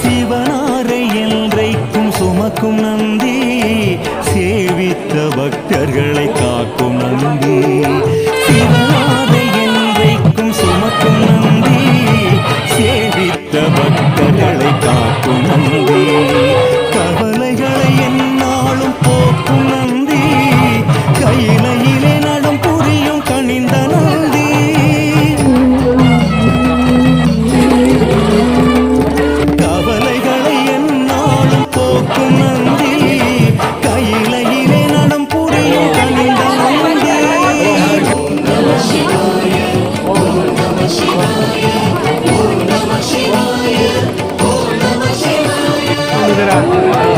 சிவனாரை என்றைக்கும் சுமக்கும் நந்தி, சேவித்த பக்தர்களை காக்கும் நந்தி. சிவனாரை என்றைக்கும் சுமக்கும் நந்தி, சேவித்த பக்தர்களை காக்கும் நந்தி. கவலைகளை என்னாலும் போக்கும் நந்தி, கையிலையிலே நடம் புரியும் கனிந்த நந்தி. கவலைகளை என்னாலும் போக்கும் நந்தி, கையிலையிலே நடம் புரியும் கனிந்த நந்தி. ஓம் நம சிவாய, ஓம் நம சிவாய, ஓம் நம சிவாய, ஓம் நம சிவாய.